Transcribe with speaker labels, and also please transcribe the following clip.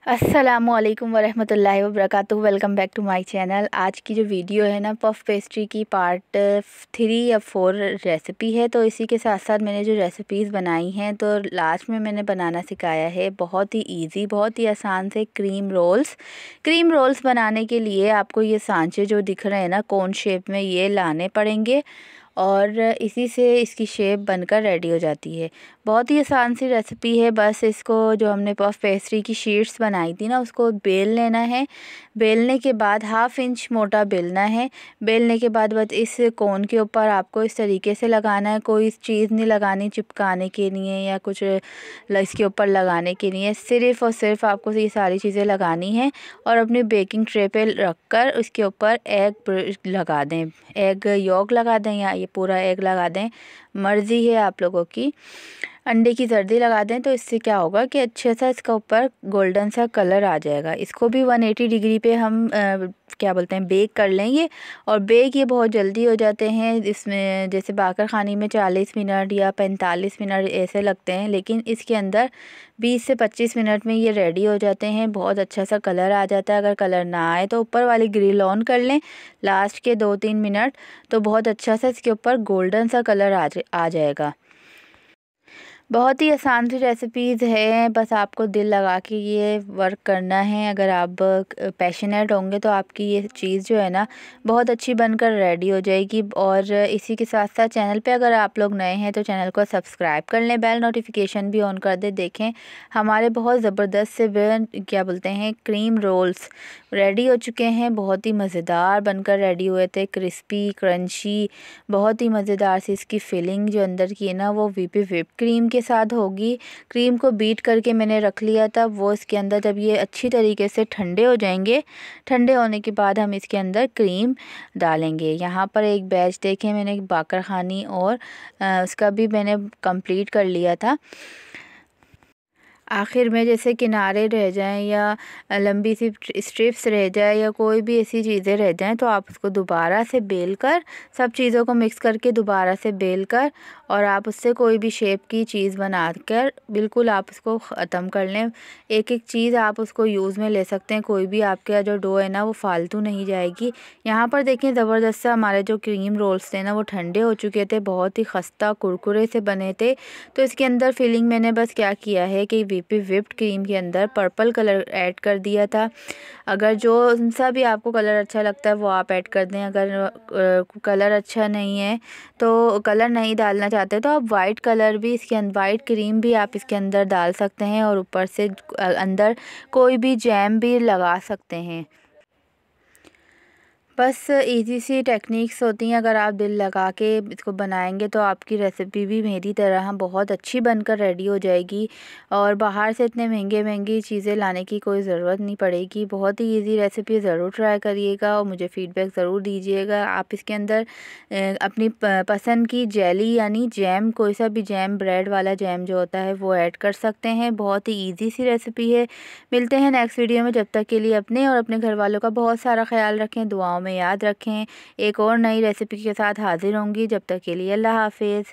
Speaker 1: अस्सलामुअलैकुम वरहमतुल्लाहि वबरकातुहू। Welcome back to my channel. आज की जो वीडियो है ना, पफ़ पेस्ट्री की पार्ट 3 या 4 रेसिपी है। तो इसी के साथ साथ मैंने जो रेसिपीज़ बनाई हैं तो लास्ट में मैंने बनाना सिखाया है बहुत ही इजी, बहुत ही आसान से क्रीम रोल्स बनाने के लिए आपको ये सांचे जो दिख रहे हैं ना कोन शेप में, ये लाने पड़ेंगे और इसी से इसकी शेप बनकर रेडी हो जाती है। बहुत ही आसान सी रेसिपी है। बस इसको जो हमने पफ पेस्ट्री की शीट्स बनाई थी ना, उसको बेल लेना है। बेलने के बाद 1/2 इंच मोटा बेलना है। बेलने के बाद बस इस कोन के ऊपर आपको इस तरीके से लगाना है। कोई चीज़ नहीं लगानी चिपकाने के लिए या कुछ इसके ऊपर लगाने के लिए, सिर्फ़ और सिर्फ आपको ये सारी चीज़ें लगानी हैं और अपने बेकिंग ट्रे पे रख कर उसके ऊपर एग लगा दें, एग यॉक लगा दें या ये पूरा एग लगा दें, मर्ज़ी है आप लोगों की। अंडे की जर्दी लगा दें तो इससे क्या होगा कि अच्छे सा इसका ऊपर गोल्डन सा कलर आ जाएगा। इसको भी 180 डिग्री पे हम क्या बोलते हैं बेक कर लेंगे और बेक ये बहुत जल्दी हो जाते हैं। इसमें जैसे बाकर ख़ानी में 40 मिनट या 45 मिनट ऐसे लगते हैं, लेकिन इसके अंदर 20 से 25 मिनट में ये रेडी हो जाते हैं। बहुत अच्छा सा कलर आ जाता है। अगर कलर ना आए तो ऊपर वाली ग्रिल ऑन कर लें लास्ट के 2-3 मिनट, तो बहुत अच्छा सा इसके ऊपर गोल्डन सा कलर आ जाएगा। बहुत ही आसान सी रेसिपीज़ है, बस आपको दिल लगा के ये वर्क करना है। अगर आप पैशनेट होंगे तो आपकी ये चीज़ जो है ना बहुत अच्छी बनकर रेडी हो जाएगी। और इसी के साथ साथ चैनल पे अगर आप लोग नए हैं तो चैनल को सब्सक्राइब कर लें, बेल नोटिफिकेशन भी ऑन कर दें। देखें हमारे बहुत ज़बरदस्त से क्या बोलते हैं क्रीम रोल्स रेडी हो चुके हैं। बहुत ही मज़ेदार बनकर रेडी हुए थे, क्रिस्पी क्रंची, बहुत ही मज़ेदार सी इसकी फिलिंग जो अंदर की है ना वो व्हिप क्रीम के साथ होगी। क्रीम को बीट करके मैंने रख लिया था, वो इसके अंदर जब ये अच्छी तरीके से ठंडे हो जाएंगे, ठंडे होने के बाद हम इसके अंदर क्रीम डालेंगे। यहाँ पर एक बैच देखें मैंने बाकर ख़ानी और उसका भी मैंने कंप्लीट कर लिया था। आखिर में जैसे किनारे रह जाएं या लंबी सी स्ट्रिप्स रह जाए या कोई भी ऐसी चीज़ें रह जाएं तो आप उसको दोबारा से बेल कर, सब चीज़ों को मिक्स करके दोबारा से बेल कर और आप उससे कोई भी शेप की चीज़ बनाकर बिल्कुल आप उसको ख़त्म कर लें। एक एक चीज़ आप उसको यूज़ में ले सकते हैं, कोई भी आपका जो डो है ना वो फालतू नहीं जाएगी। यहाँ पर देखें ज़बरदस्त सा हमारे जो क्रीम रोल्स थे ना वो ठंडे हो चुके थे, बहुत ही खस्ता कुरकुरे से बने थे। तो इसके अंदर फिलिंग मैंने बस क्या किया है कि व्हिप्ड क्रीम के अंदर पर्पल कलर ऐड कर दिया था। अगर जो सा भी आपको कलर अच्छा लगता है वो आप ऐड कर दें। अगर कलर अच्छा नहीं है तो कलर नहीं डालना चाहते तो आप वाइट कलर भी इसके अंदर, वाइट क्रीम भी आप इसके अंदर डाल सकते हैं और ऊपर से अंदर कोई भी जैम भी लगा सकते हैं। बस इजी सी टेक्निक्स होती हैं। अगर आप दिल लगा के इसको बनाएंगे तो आपकी रेसिपी भी मेरी तरह बहुत अच्छी बनकर रेडी हो जाएगी और बाहर से इतने महंगी चीज़ें लाने की कोई ज़रूरत नहीं पड़ेगी। बहुत ही इजी रेसिपी, ज़रूर ट्राई करिएगा और मुझे फ़ीडबैक ज़रूर दीजिएगा। आप इसके अंदर अपनी पसंद की जेली यानी जैम, कोई सा भी जैम, ब्रेड वाला जैम जो होता है वो ऐड कर सकते हैं। बहुत ही ईजी सी रेसिपी है। मिलते हैं नेक्स्ट वीडियो में, जब तक के लिए अपने और अपने घर वालों का बहुत सारा ख्याल रखें, दुआओं में याद रखें। एक और नई रेसिपी के साथ हाजिर होंगी, जब तक के लिए अल्लाह हाफिज़।